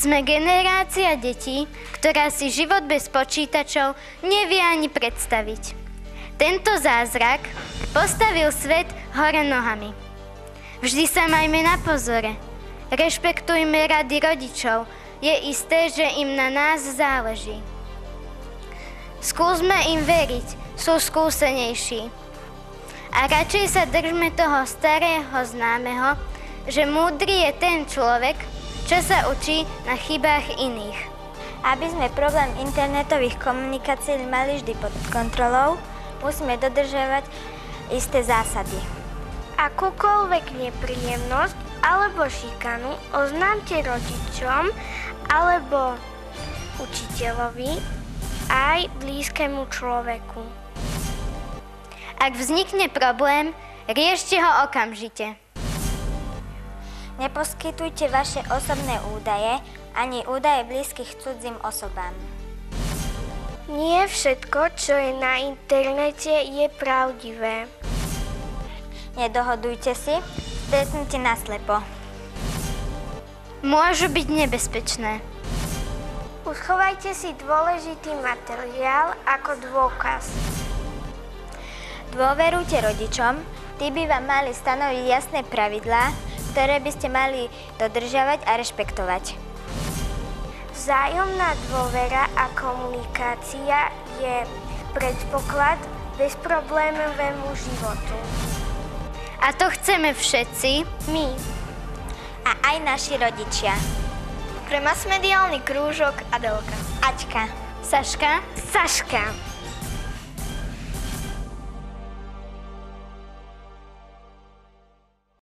Sme generácia detí, ktorá si život bez počítačov nevie ani predstaviť. Tento zázrak postavil svet hore nohami. Vždy sa majme na pozore. Rešpektujme rady rodičov. Je isté, že im na nás záleží. Skúsme im veriť, sú skúsenejší. A radšej sa držme toho starého známeho, že múdry je ten človek, čo sa učí na chybách iných. Aby sme problém internetových komunikácií mali vždy pod kontrolou, musíme dodržiavať isté zásady. Akúkoľvek nepríjemnosť alebo šikanu oznámte rodičom alebo učiteľovi aj blízkemu človeku. Ak vznikne problém, riešte ho okamžite. Neposkytujte vaše osobné údaje ani údaje blízkych cudzím osobám. Nie všetko, čo je na internete, je pravdivé. Nedohodujte si, stretnite naslepo. Môžu byť nebezpečné. Uchovajte si dôležitý materiál ako dôkaz. Dôverujte rodičom, tí by vám mali stanoviť jasné pravidlá, ktoré by ste mali dodržiavať a rešpektovať. Vzájomná dôvera a komunikácia je predpoklad bezproblémovému životu. A to chceme všetci, My, A aj naši rodičia. pre masmediálny krúžok Adelka, Aťka. Saška, Saška.